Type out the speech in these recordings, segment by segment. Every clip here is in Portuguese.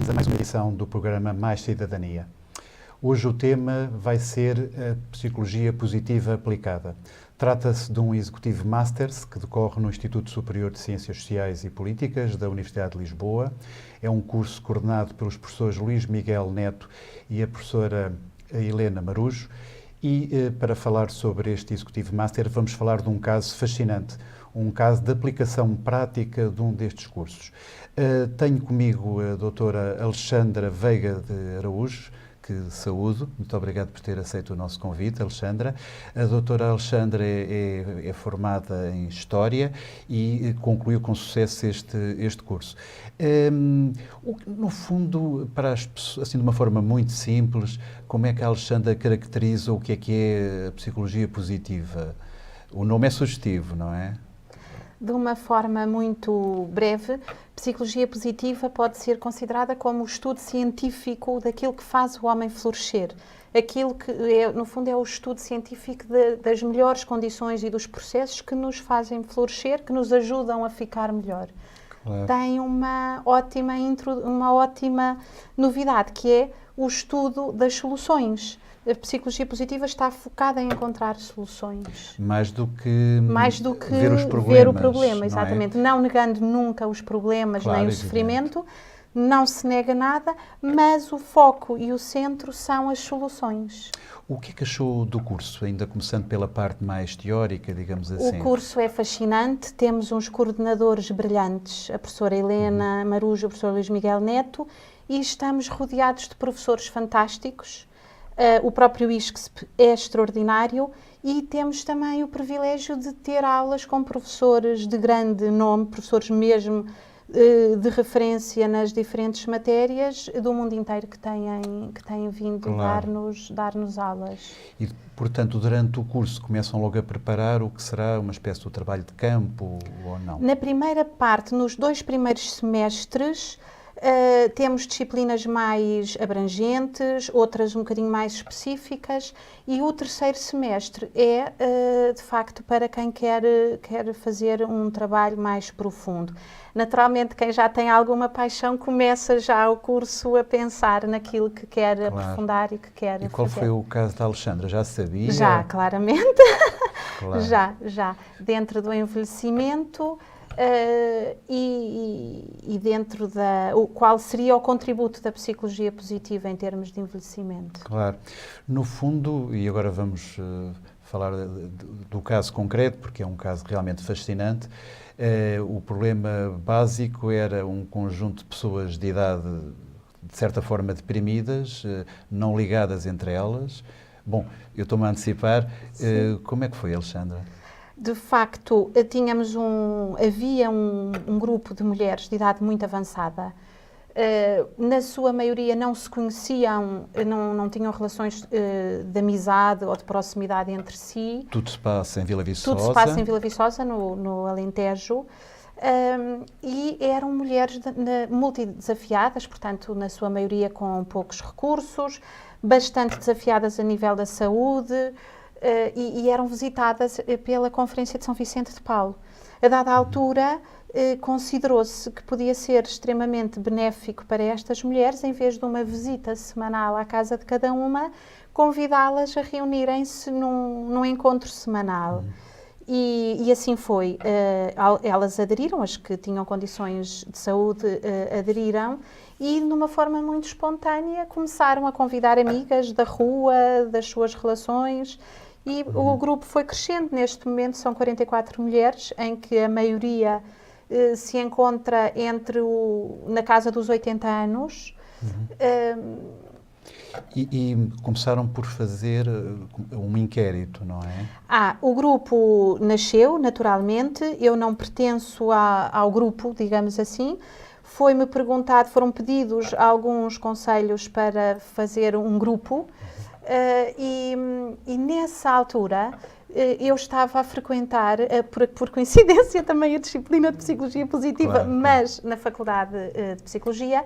bem-vindos a mais uma edição do programa Mais Cidadania. Hoje o tema vai ser a Psicologia Positiva Aplicada. Trata-se de um Executive Masters que decorre no Instituto Superior de Ciências Sociais e Políticas da Universidade de Lisboa. É um curso coordenado pelos professores Luís Miguel Neto e a professora Helena Marujo. E para falar sobre este Executive Master vamos falar de um caso fascinante, um caso de aplicação prática de um destes cursos. Tenho comigo a doutora Alexandra Veiga de Araújo, que saúdo. Muito obrigado por ter aceito o nosso convite, Alexandra. A doutora Alexandra é formada em História e concluiu com sucesso este curso. No fundo, para as pessoas, assim de uma forma muito simples, como é que a Alexandra caracteriza o que é a psicologia positiva? O nome é sugestivo, não é? De uma forma muito breve, psicologia positiva pode ser considerada como o estudo científico daquilo que faz o homem florescer. Aquilo que, no fundo, é o estudo científico das melhores condições e dos processos que nos fazem florescer, que nos ajudam a ficar melhor. Claro. Tem uma ótima novidade, que é o estudo das soluções. A psicologia positiva está focada em encontrar soluções. Mais do que ver os problemas. Ver o problema, exatamente. Não negando nunca os problemas, claro, nem o sofrimento. Não se nega nada, mas o foco e o centro são as soluções. O que é que achou do curso, ainda começando pela parte mais teórica, digamos assim? O curso é fascinante, temos uns coordenadores brilhantes, a professora Helena Marujo, o professor Luís Miguel Neto, e estamos rodeados de professores fantásticos. O próprio ISCSP é extraordinário e temos também o privilégio de ter aulas com professores de grande nome, professores mesmo de referência nas diferentes matérias do mundo inteiro que têm vindo, claro, dar-nos aulas. E, portanto, durante o curso começam logo a preparar o que será uma espécie de trabalho de campo ou não? Na primeira parte, nos 2 primeiros semestres, temos disciplinas mais abrangentes, outras um bocadinho mais específicas, e o 3º semestre é, de facto, para quem quer fazer um trabalho mais profundo. Naturalmente, quem já tem alguma paixão começa já o curso a pensar naquilo que quer, claro, aprofundar e que quer fazer. E qual foi o caso da Alexandra? Já sabia? Já, claramente. Claro. Já. Dentro do envelhecimento... e dentro qual seria o contributo da psicologia positiva em termos de envelhecimento? Claro. No fundo, e agora vamos falar do caso concreto, porque é um caso realmente fascinante, o problema básico era um conjunto de pessoas de idade, de certa forma, deprimidas, não ligadas entre elas. Bom, eu estou-me a antecipar. Como é que foi, Alexandra? De facto, havia um grupo de mulheres de idade muito avançada. Na sua maioria não se conheciam, não tinham relações de amizade ou de proximidade entre si. Tudo se passa em Vila Viçosa? Tudo se passa em Vila Viçosa, no Alentejo. E eram mulheres multidesafiadas, portanto, na sua maioria com poucos recursos, bastante desafiadas a nível da saúde, e eram visitadas pela Conferência de São Vicente de Paulo. A dada altura, considerou-se que podia ser extremamente benéfico para estas mulheres, em vez de uma visita semanal à casa de cada uma, convidá-las a reunirem-se num encontro semanal. E assim foi. Elas aderiram, as que tinham condições de saúde aderiram, e de uma forma muito espontânea começaram a convidar amigas da rua, das suas relações, e o grupo foi crescendo. Neste momento são 44 mulheres, em que a maioria se encontra na casa dos 80 anos. E começaram por fazer um inquérito, não é? O grupo nasceu, naturalmente. Eu não pertenço ao grupo, digamos assim. Foi-me perguntado, foram pedidos alguns conselhos para fazer um grupo. E nessa altura eu estava a frequentar, por coincidência, também a disciplina de Psicologia Positiva, claro, mas na Faculdade de Psicologia,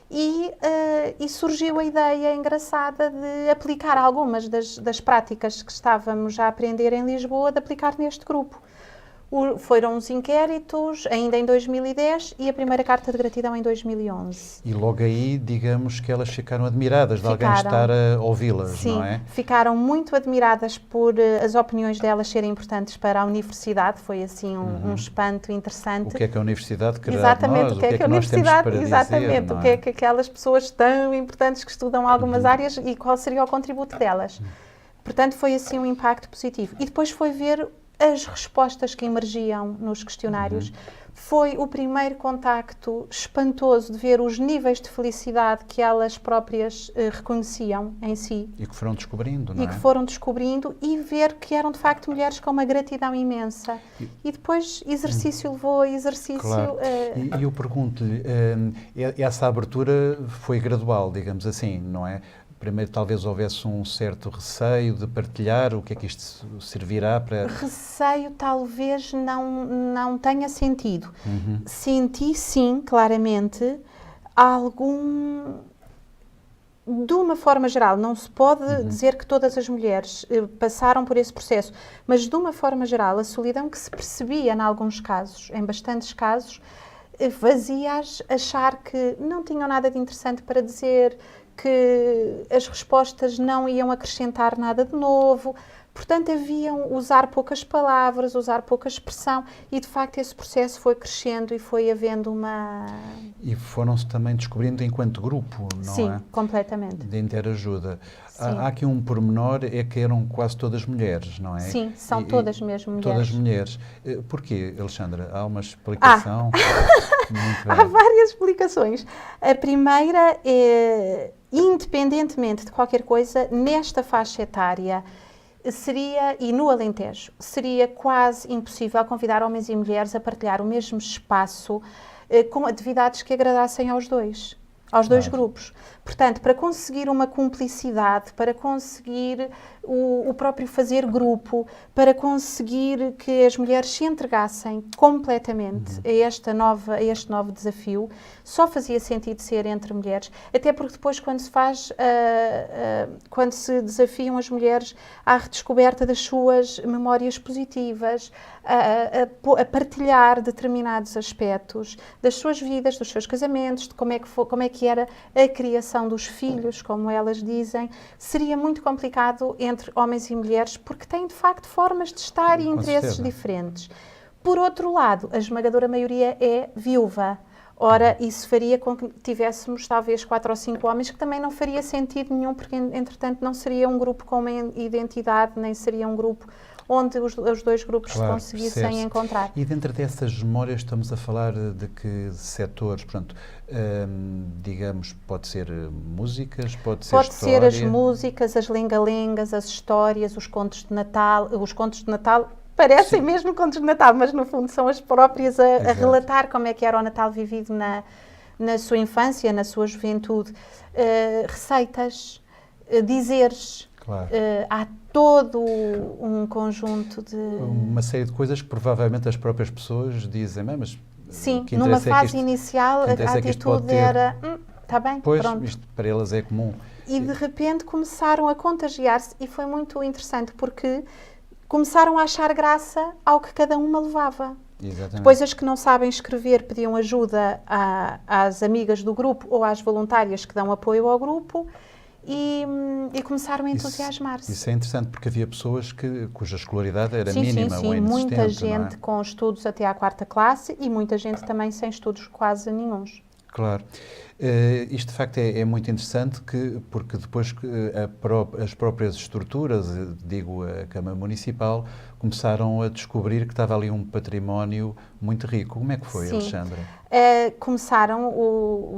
e surgiu a ideia engraçada de aplicar algumas das práticas que estávamos a aprender em Lisboa, de aplicar neste grupo. Foram os inquéritos ainda em 2010 e a primeira carta de gratidão em 2011. E logo aí, digamos que elas ficaram admiradas de alguém estar a ouvi-las, não é? Sim, ficaram muito admiradas por as opiniões delas serem importantes para a universidade. Foi assim um espanto interessante. O que é que a universidade quererá Exatamente, de nós? o que é que a universidade, exatamente, dizer, o que é que aquelas pessoas tão importantes que estudam algumas áreas e qual seria o contributo delas. Portanto, foi assim um impacto positivo. E depois foi ver as respostas que emergiam nos questionários. Foi o primeiro contacto espantoso de ver os níveis de felicidade que elas próprias reconheciam em si. E que foram descobrindo, não é? E que foram descobrindo e ver que eram, de facto, mulheres com uma gratidão imensa. E depois, exercício levou a exercício. Claro. E eu pergunto-lhe, essa abertura foi gradual, digamos assim, não é? Primeiro, talvez houvesse um certo receio de partilhar o que é que isto servirá para... Receio talvez não tenha sentido. Senti, sim, claramente, algum... De uma forma geral, não se pode dizer que todas as mulheres passaram por esse processo, mas de uma forma geral, a solidão que se percebia em alguns casos, em bastantes casos, fazia-as achar que não tinham nada de interessante para dizer, que as respostas não iam acrescentar nada de novo. Portanto, haviam usar poucas palavras, usar pouca expressão e, de facto, esse processo foi crescendo e foi havendo uma... E foram-se também descobrindo enquanto grupo, não Sim, é? Sim, completamente. De interajuda. Sim. Há aqui um pormenor, é que eram quase todas mulheres, não é? Sim, são todas mesmo mulheres. Todas mulheres. Porquê, Alexandra? Há uma explicação? Muito bem. Há várias explicações. A primeira é, independentemente de qualquer coisa, nesta faixa etária, seria, e no Alentejo, seria quase impossível convidar homens e mulheres a partilhar o mesmo espaço com atividades que agradassem aos dois grupos. Portanto, para conseguir uma cumplicidade, para conseguir o próprio fazer grupo, para conseguir que as mulheres se entregassem completamente a este novo desafio, só fazia sentido ser entre mulheres, até porque depois quando se desafiam as mulheres à redescoberta das suas memórias positivas, a partilhar determinados aspectos das suas vidas, dos seus casamentos, de como é que era a criação dos filhos, como elas dizem, seria muito complicado entre homens e mulheres, porque têm, de facto, formas de estar e interesses diferentes. Por outro lado, a esmagadora maioria é viúva. Ora, isso faria com que tivéssemos, talvez, 4 ou 5 homens, que também não faria sentido nenhum, porque, entretanto, não seria um grupo com uma identidade, nem seria um grupo onde os dois grupos se conseguissem encontrar. E dentro dessas memórias estamos a falar de que setores? Portanto, digamos, pode ser músicas, pode ser Pode história? ser as músicas, as lenga-lengas, as histórias, os contos de Natal. Os contos de Natal parecem mesmo contos de Natal, mas no fundo são as próprias a relatar como é que era o Natal vivido na sua infância, na sua juventude. Receitas, dizeres. Claro. Há todo um conjunto de... Uma série de coisas que provavelmente as próprias pessoas dizem, mas... Sim, numa fase inicial a atitude era, está bem, pois, pronto. Isto para elas é comum. E de repente começaram a contagiar-se e foi muito interessante porque começaram a achar graça ao que cada uma levava. Exatamente. Depois as que não sabem escrever pediam ajuda às amigas do grupo ou às voluntárias que dão apoio ao grupo. E começaram a entusiasmar-se. Isso é interessante, porque havia pessoas cuja escolaridade era mínima ou inexistente. Muita gente não é? com estudos até à 4ª classe e muita gente também sem estudos quase nenhuns. Claro. Isto, de facto, é muito interessante, porque depois as próprias estruturas, digo a Câmara Municipal, começaram a descobrir que estava ali um património muito rico. Como é que foi, Alexandra?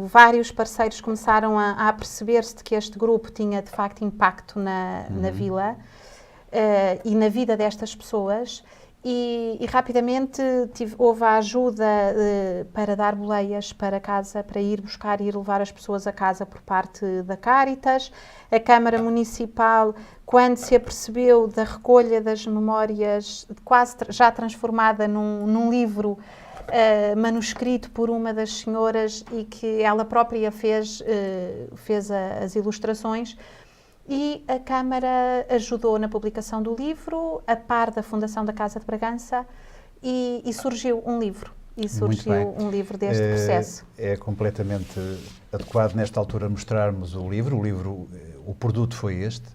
Vários parceiros começaram a perceber-se de que este grupo tinha, de facto, impacto na vila e na vida destas pessoas. E rapidamente houve a ajuda para dar boleias para casa, para ir buscar e ir levar as pessoas a casa por parte da Cáritas. A Câmara Municipal, quando se apercebeu da recolha das memórias, quase já transformada num livro manuscrito por uma das senhoras e que ela própria fez as ilustrações, e a Câmara ajudou na publicação do livro, a par da Fundação da Casa de Bragança, e surgiu um livro. E Muito surgiu bem. um livro deste processo. É completamente adequado nesta altura mostrarmos o livro. O produto foi este.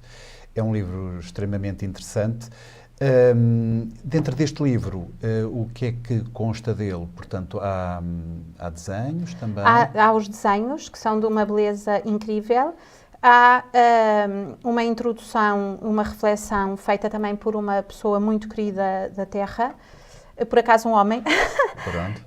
É um livro extremamente interessante. Dentro deste livro, o que é que consta dele? Portanto, há desenhos também? Há os desenhos, que são de uma beleza incrível. Há uma introdução, uma reflexão feita também por uma pessoa muito querida da Terra, por acaso um homem,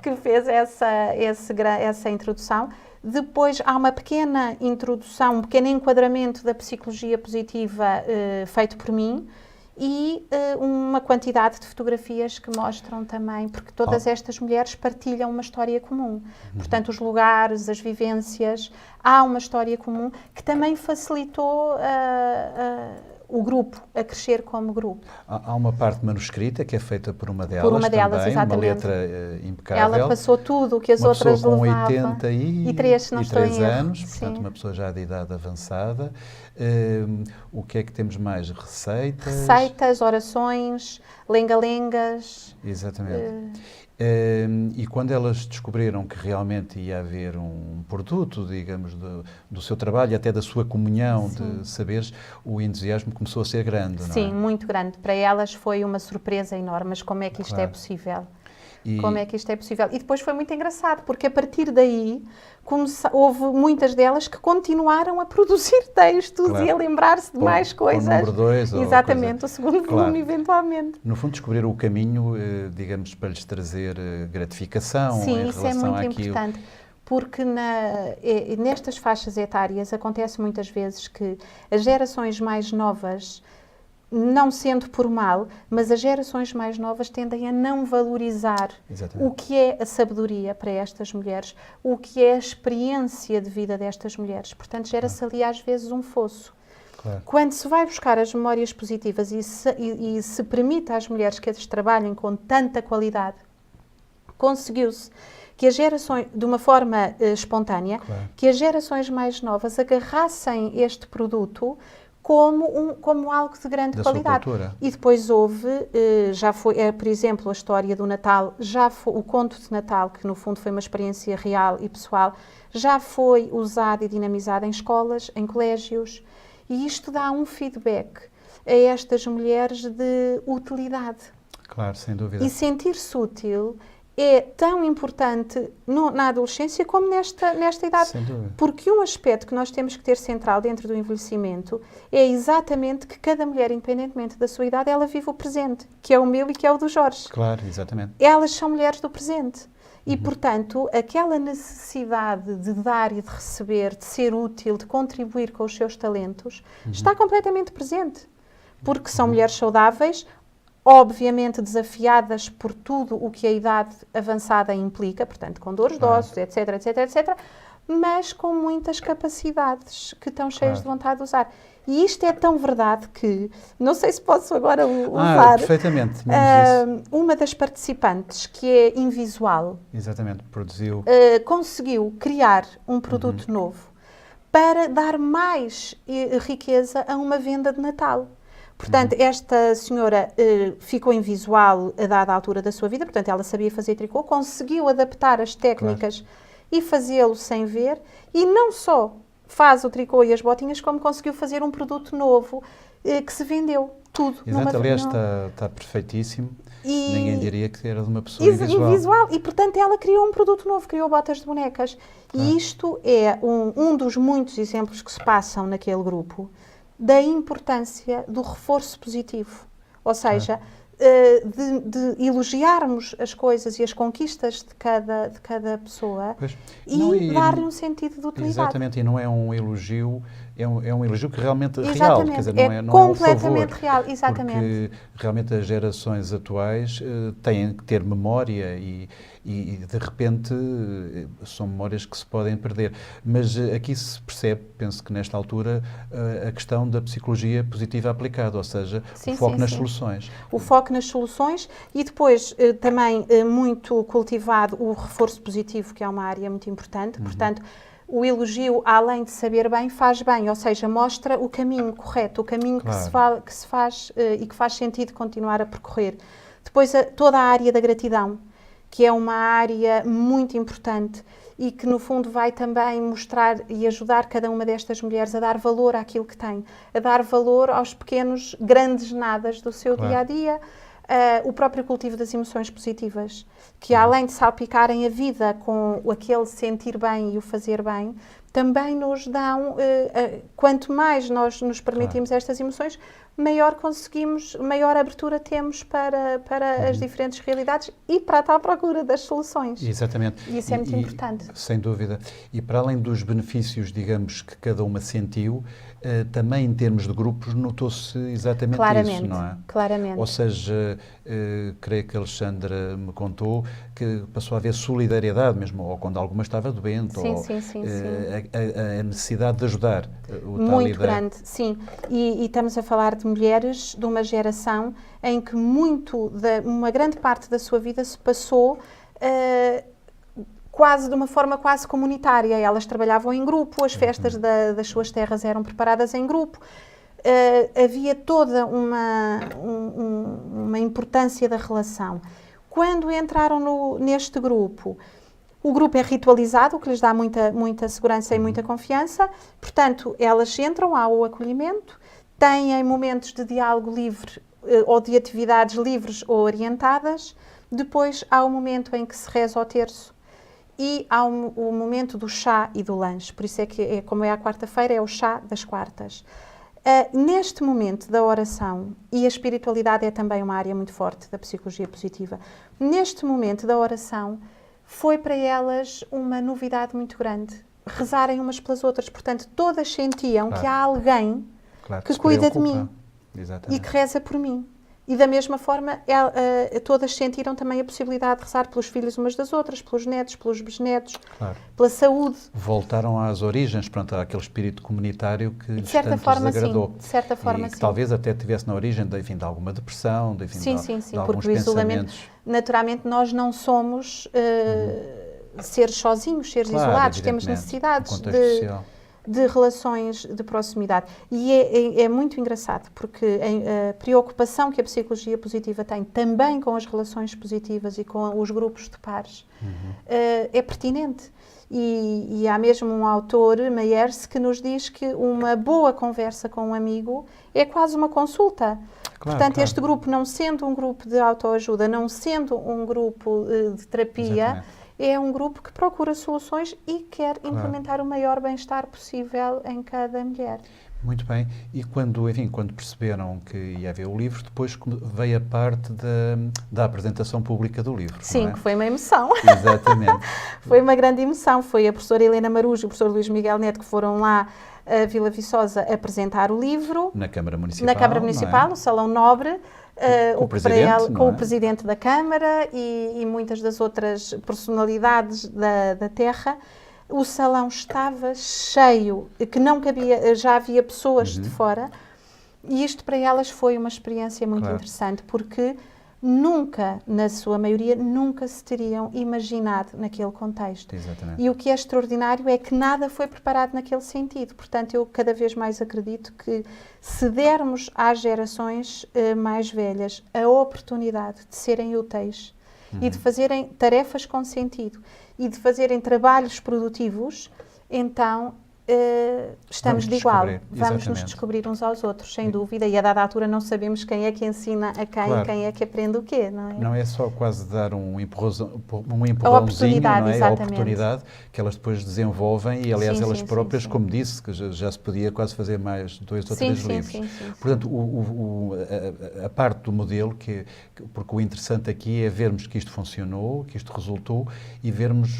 que fez essa introdução. Depois há uma pequena introdução, um pequeno enquadramento da psicologia positiva feito por mim, e uma quantidade de fotografias que mostram também, porque todas estas mulheres partilham uma história comum. Portanto, os lugares, as vivências, há uma história comum que também facilitou o grupo a crescer como grupo. Há uma parte manuscrita que é feita por uma delas, por uma delas, também, exatamente. uma letra impecável. Ela passou tudo o que as uma outras pessoa com levavam. 83 anos, portanto Sim. uma pessoa já de idade avançada. O que é que temos mais? Receitas, orações, lenga-lengas. Exatamente. E quando elas descobriram que realmente ia haver um produto, digamos, do seu trabalho, até da sua comunhão de saberes, o entusiasmo começou a ser grande, não é? Sim, muito grande. Para elas foi uma surpresa enorme, mas como é que isto é possível? Como é que isto é possível? E depois foi muito engraçado, porque a partir daí houve muitas delas que continuaram a produzir textos e a lembrar-se de mais coisas. O número 2. Exatamente, o segundo volume, eventualmente. No fundo, descobriram o caminho, digamos, para lhes trazer gratificação em relação àquilo. Sim, isso é muito importante. Porque nestas faixas etárias acontece muitas vezes que as gerações mais novas, não sendo por mal, mas as gerações mais novas tendem a não valorizar o que é a sabedoria para estas mulheres, o que é a experiência de vida destas mulheres. Portanto, gera-se ali às vezes um fosso. Claro. Quando se vai buscar as memórias positivas e se permite às mulheres que eles trabalhem com tanta qualidade, conseguiu-se que as gerações, de uma forma espontânea, que as gerações mais novas agarrassem este produto como algo de grande qualidade. E depois houve, já foi, por exemplo, a história do Natal, o conto de Natal, que no fundo foi uma experiência real e pessoal, já foi usado e dinamizado em escolas, em colégios, e isto dá um feedback a estas mulheres de utilidade. Claro, sem dúvida. E sentir-se útil é tão importante na adolescência como nesta idade. Sem dúvida. Porque um aspecto que nós temos que ter central dentro do envelhecimento é exatamente que cada mulher, independentemente da sua idade, ela vive o presente, que é o meu e que é o do Jorge. Claro, exatamente. Elas são mulheres do presente. E, portanto, aquela necessidade de dar e de receber, de ser útil, de contribuir com os seus talentos, está completamente presente. Porque são mulheres saudáveis, obviamente desafiadas por tudo o que a idade avançada implica, portanto, com dores de ossos, etc, etc, etc, mas com muitas capacidades que estão cheias de vontade de usar. E isto é tão verdade que, não sei se posso agora usar, perfeitamente, uma das participantes, que é invisual, exatamente, conseguiu criar um produto novo para dar mais riqueza a uma venda de Natal. Portanto, esta senhora ficou invisual a dada altura da sua vida, portanto, ela sabia fazer tricô, conseguiu adaptar as técnicas e fazê-lo sem ver, e não só faz o tricô e as botinhas, como conseguiu fazer um produto novo que se vendeu tudo. Exato, aliás, está perfeitíssimo. Ninguém diria que era de uma pessoa invisual. E, portanto, ela criou um produto novo, criou botas de bonecas. E isto é um dos muitos exemplos que se passam naquele grupo da importância do reforço positivo. Ou seja, de elogiarmos as coisas e as conquistas de cada pessoa e dar-lhe um sentido de utilidade. Exatamente, e não é um elogio, é um elogio que realmente é real. Exatamente, Quer dizer, não completamente é um favor, real, exatamente. Porque realmente as gerações atuais têm que ter memória e de repente são memórias que se podem perder. Mas aqui se percebe, penso que nesta altura, a questão da psicologia positiva aplicada, ou seja, o foco nas soluções. O foco nas soluções e depois também muito cultivado o reforço positivo, que é uma área muito importante. Portanto, o elogio, além de saber bem, faz bem, ou seja, mostra o caminho correto, o caminho que se faz e que faz sentido continuar a percorrer. Depois, toda a área da gratidão, que é uma área muito importante e que, no fundo, vai também mostrar e ajudar cada uma destas mulheres a dar valor àquilo que tem, a dar valor aos pequenos, grandes nadas do seu dia-a-dia. O próprio cultivo das emoções positivas, que além de salpicarem a vida com aquele sentir bem e o fazer bem, também nos dão, quanto mais nós nos permitimos estas emoções, maior conseguimos, maior abertura temos para as diferentes realidades e para a tal procura das soluções. Exatamente. E isso é muito importante. Sem dúvida. E para além dos benefícios, digamos, que cada uma sentiu, também em termos de grupos notou-se exatamente isso, não é? Claramente. Ou seja, creio que a Alexandra me contou que passou a haver solidariedade mesmo, ou quando alguma estava doente, Sim, ou sim. a necessidade de ajudar. Muito grande, sim. E estamos a falar de mulheres de uma geração em que uma grande parte da sua vida se passou quase de uma forma quase comunitária. Elas trabalhavam em grupo, as festas das suas terras eram preparadas em grupo. Havia toda uma importância da relação. Quando entraram neste grupo, o grupo é ritualizado, o que lhes dá muita segurança e muita confiança. Portanto, elas entram ao acolhimento, têm momentos de diálogo livre ou de atividades livres ou orientadas. Depois há o momento em que se reza ao terço e há o momento do chá e do lanche. Por isso é que, como é a quarta-feira, é o chá das quartas. Neste momento da oração, e a espiritualidade é também uma área muito forte da psicologia positiva, neste momento da oração foi para elas uma novidade muito grande. Rezarem umas pelas outras. Portanto, todas sentiam que há alguém que cuida de mim. Exatamente. E que reza por mim. E da mesma forma, todas sentiram também a possibilidade de rezar pelos filhos umas das outras, pelos netos, pelos bisnetos, pela saúde. Voltaram às origens, pronto, àquele espírito comunitário que lhes tanto desagradou. Sim, de certa forma, sim. Talvez até tivesse na origem de alguma depressão, de porque o isolamento, naturalmente, nós não somos seres sozinhos, seres isolados, temos necessidades de relações de proximidade. E é muito engraçado, porque a preocupação que a psicologia positiva tem também com as relações positivas e com os grupos de pares é pertinente. E há mesmo um autor, Myers, que nos diz que uma boa conversa com um amigo é quase uma consulta. Portanto, este grupo, não sendo um grupo de autoajuda, não sendo um grupo de terapia, é um grupo que procura soluções e quer implementar o maior bem-estar possível em cada mulher. Muito bem. E quando perceberam que ia haver o livro, depois veio a parte da apresentação pública do livro. Sim, não é? Que foi uma emoção. Exatamente. Foi uma grande emoção. Foi a professora Helena Marujo e o professor Luís Miguel Neto que foram lá a Vila Viçosa apresentar o livro. Na Câmara Municipal. Na Câmara Municipal, no Salão Nobre. Com o Presidente da Câmara e muitas das outras personalidades da terra. O salão estava cheio, que não cabia, já havia pessoas de fora, e isto para elas foi uma experiência muito interessante, porque nunca, na sua maioria, nunca se teriam imaginado naquele contexto. Exatamente. E o que é extraordinário é que nada foi preparado naquele sentido. Portanto, eu cada vez mais acredito que se dermos às gerações mais velhas a oportunidade de serem úteis e de fazerem tarefas com sentido e de fazerem trabalhos produtivos, então estamos de igual. Vamos nos descobrir uns aos outros, sem dúvida, e a dada altura não sabemos quem é que ensina a quem, quem é que aprende o quê, não é? Não é só quase dar um empurrãozinho, não é? A oportunidade que elas depois desenvolvem e, aliás, elas próprias, como disse, que já se podia quase fazer mais 2 ou 3 livros. Portanto, a parte do modelo, porque o interessante aqui é vermos que isto funcionou, que isto resultou e vermos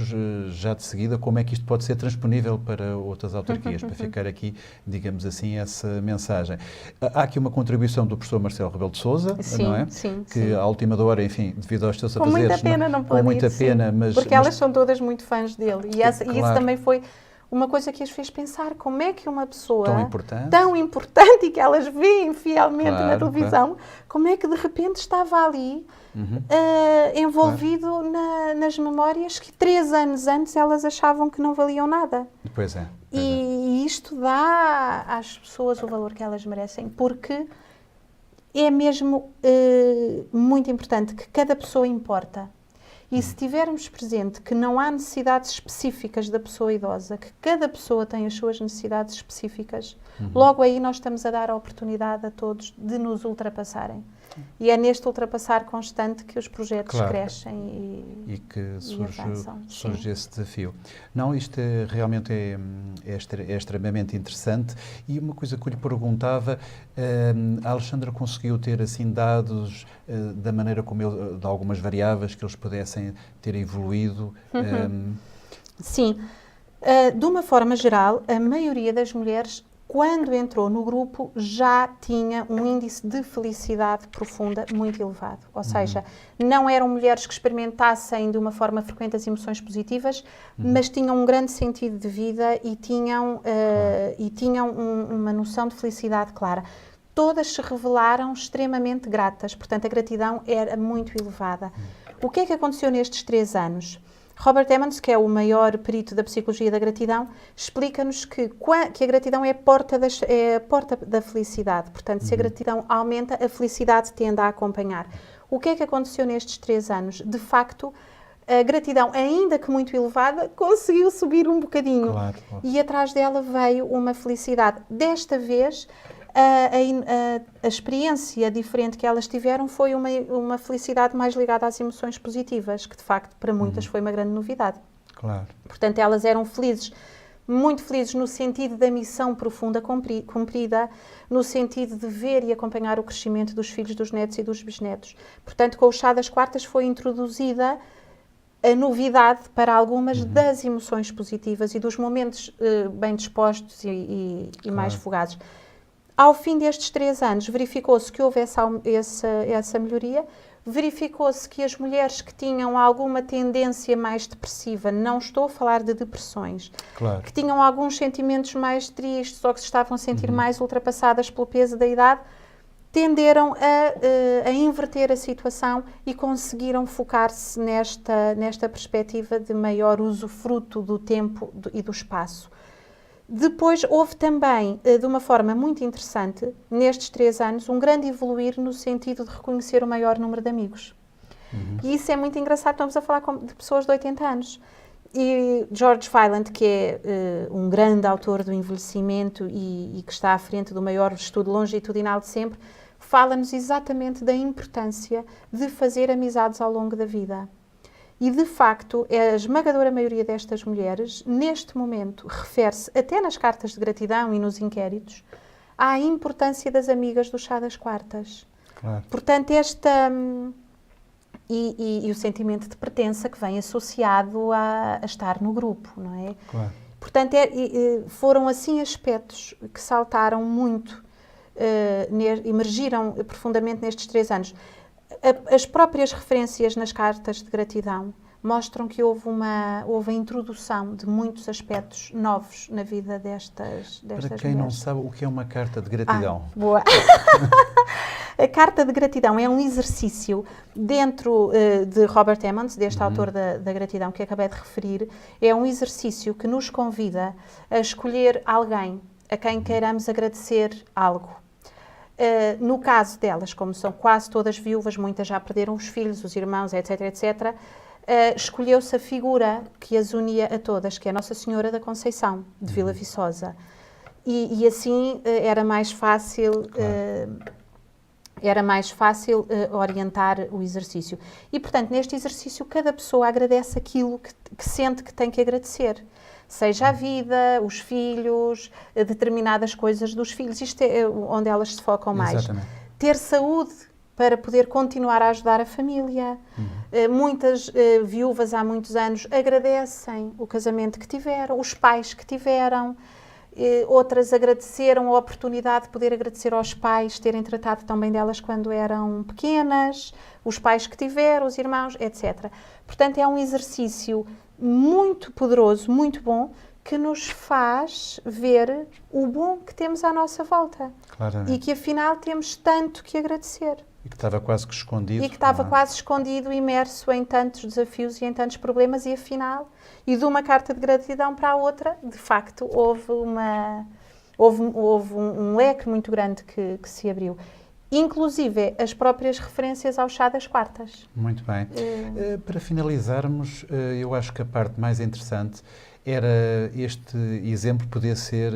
já de seguida como é que isto pode ser transponível para outras autarquias, para ficar aqui, digamos assim, essa mensagem. Há aqui uma contribuição do professor Marcelo Rebelo de Sousa, não é? Que à última da hora, enfim, devido aos seus afazeres... Com muita pena, não pode ir, com muita pena, mas... Porque elas são todas muito fãs dele. E isso também foi uma coisa que as fez pensar, como é que uma pessoa tão importante e que elas veem fielmente na televisão, como é que de repente estava ali envolvido nas memórias que 3 anos antes elas achavam que não valiam nada. Pois é. E isto dá às pessoas o valor que elas merecem, porque é mesmo muito importante que cada pessoa importa. E se tivermos presente que não há necessidades específicas da pessoa idosa, que cada pessoa tem as suas necessidades específicas, logo aí nós estamos a dar a oportunidade a todos de nos ultrapassarem. E é neste ultrapassar constante que os projetos crescem e que avançam. Surge esse desafio. Não, isto realmente é extremamente interessante. E uma coisa que eu lhe perguntava, a Alexandra conseguiu ter assim dados da maneira como de algumas variáveis que eles pudessem ter evoluído? Sim. De uma forma geral, a maioria das mulheres, quando entrou no grupo, já tinha um índice de felicidade profunda muito elevado. Ou seja, não eram mulheres que experimentassem de uma forma frequente as emoções positivas, mas tinham um grande sentido de vida e tinham uma noção de felicidade clara. Todas se revelaram extremamente gratas, portanto a gratidão era muito elevada. O que é que aconteceu nestes 3 anos? Robert Emmons, que é o maior perito da psicologia da gratidão, explica-nos que a gratidão é a porta da felicidade. Portanto, se a gratidão aumenta, a felicidade tende a acompanhar. O que é que aconteceu nestes 3 anos? De facto, a gratidão, ainda que muito elevada, conseguiu subir um bocadinho. Claro. E atrás dela veio uma felicidade. Desta vez, a experiência diferente que elas tiveram foi uma felicidade mais ligada às emoções positivas, que de facto para muitas foi uma grande novidade. Claro. Portanto, elas eram felizes, muito felizes no sentido da missão profunda cumprida, no sentido de ver e acompanhar o crescimento dos filhos, dos netos e dos bisnetos. Portanto, com o chá das quartas foi introduzida a novidade para algumas das emoções positivas e dos momentos bem dispostos e mais fugazes. Ao fim destes 3 anos, verificou-se que houve essa melhoria, verificou-se que as mulheres que tinham alguma tendência mais depressiva, não estou a falar de depressões, que tinham alguns sentimentos mais tristes ou que se estavam a sentir mais ultrapassadas pelo peso da idade, tenderam a inverter a situação e conseguiram focar-se nesta perspectiva de maior usufruto do tempo e do espaço. Depois houve também, de uma forma muito interessante, nestes 3 anos, um grande evoluir no sentido de reconhecer o maior número de amigos. E isso é muito engraçado, estamos a falar de pessoas de 80 anos. E George Weiland, que é um grande autor do envelhecimento e que está à frente do maior estudo longitudinal de sempre, fala-nos exatamente da importância de fazer amizades ao longo da vida. E, de facto, a esmagadora maioria destas mulheres, neste momento, refere-se, até nas cartas de gratidão e nos inquéritos, à importância das amigas do chá das quartas. Claro. Portanto, e o sentimento de pertença que vem associado a estar no grupo, não é? Claro. Portanto, foram, assim, aspectos que saltaram muito, emergiram profundamente nestes 3 anos. As próprias referências nas cartas de gratidão mostram que houve a introdução de muitos aspectos novos na vida destas mulheres. Para quem não sabe, o que é uma carta de gratidão? Boa! A carta de gratidão é um exercício dentro de Robert Emmons, deste autor da gratidão que acabei de referir. É um exercício que nos convida a escolher alguém a quem queiramos agradecer algo. No caso delas, como são quase todas viúvas, muitas já perderam os filhos, os irmãos, etc., etc., escolheu-se a figura que as unia a todas, que é Nossa Senhora da Conceição, de Vila Viçosa. E assim era mais fácil, orientar o exercício. E, portanto, neste exercício, cada pessoa agradece aquilo que sente que tem que agradecer. Seja a vida, os filhos, determinadas coisas dos filhos. Isto é onde elas se focam mais. Exatamente. Ter saúde para poder continuar a ajudar a família. Muitas viúvas há muitos anos agradecem o casamento que tiveram, os pais que tiveram. Outras agradeceram a oportunidade de poder agradecer aos pais terem tratado tão bem delas quando eram pequenas, os pais que tiveram, os irmãos, etc. Portanto, é um exercício muito poderoso, muito bom, que nos faz ver o bom que temos à nossa volta. Claramente. E que, afinal, temos tanto que agradecer. E que estava quase que escondido. E que estava quase escondido, imerso em tantos desafios e em tantos problemas, e afinal, e de uma carta de gratidão para a outra, de facto, houve um leque muito grande que se abriu. inclusive as próprias referências ao chá das quartas. Muito bem. Para finalizarmos, eu acho que a parte mais interessante era este exemplo poder ser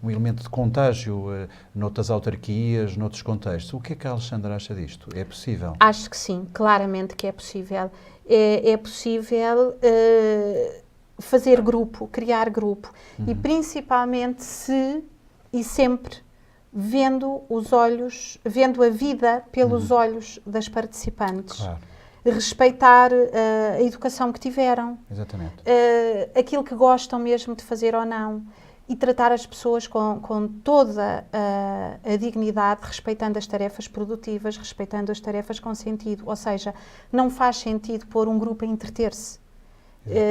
um elemento de contágio noutras autarquias, noutros contextos. O que é que a Alexandra acha disto? É possível? Acho que sim, claramente que é possível. É possível fazer grupo, criar grupo, e principalmente se e sempre vendo a vida pelos olhos das participantes. Claro. Respeitar a educação que tiveram, Exatamente. aquilo que gostam mesmo de fazer ou não, e tratar as pessoas com toda a dignidade, respeitando as tarefas produtivas, respeitando as tarefas com sentido. Ou seja, não faz sentido pôr um grupo a entreter-se.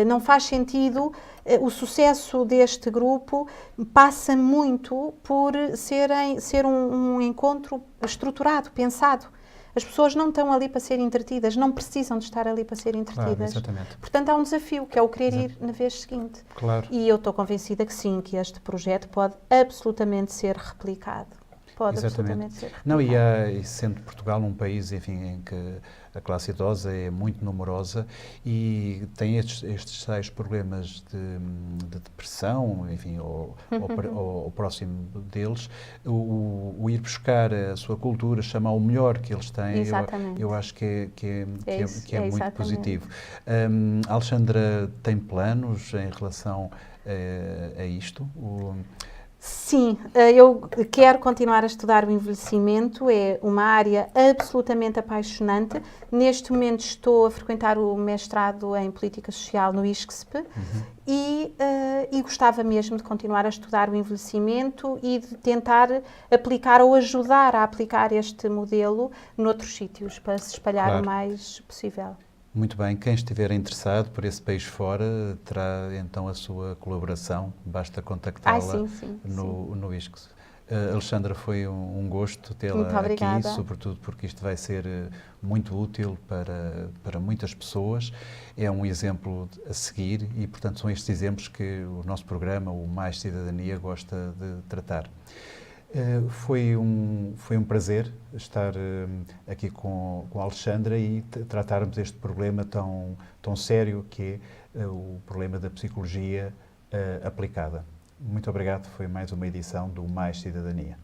Não faz sentido, o sucesso deste grupo passa muito por ser um encontro estruturado, pensado. As pessoas não estão ali para serem entretidas, não precisam de estar ali para serem entretidas. Claro, exatamente. Portanto, há um desafio, que é o querer ir na vez seguinte. Claro. E eu estou convencida que sim, que este projeto pode absolutamente ser replicado. Pode absolutamente ser replicado. Não, e sendo Portugal um país, enfim, em que a classe idosa é muito numerosa e tem estes tais problemas de depressão, enfim, ou próximo deles, o ir buscar a sua cultura, chamar o melhor que eles têm, eu acho que é muito positivo. A Alexandra tem planos em relação a isto? Sim, eu quero continuar a estudar o envelhecimento, é uma área absolutamente apaixonante. Neste momento estou a frequentar o mestrado em Política Social no ISCSP e gostava mesmo de continuar a estudar o envelhecimento e de tentar aplicar ou ajudar a aplicar este modelo noutros sítios, para se espalhar o mais possível. Muito bem, quem estiver interessado por esse país fora terá então a sua colaboração, basta contactá-la no ISCS. Alexandra, foi um gosto tê-la aqui, sobretudo porque isto vai ser muito útil para muitas pessoas. É um exemplo a seguir e, portanto, são estes exemplos que o nosso programa, o Mais Cidadania, gosta de tratar. Foi um prazer estar aqui com a Alexandra e tratarmos este problema tão sério que é o problema da psicologia aplicada. Muito obrigado, foi mais uma edição do Mais Cidadania.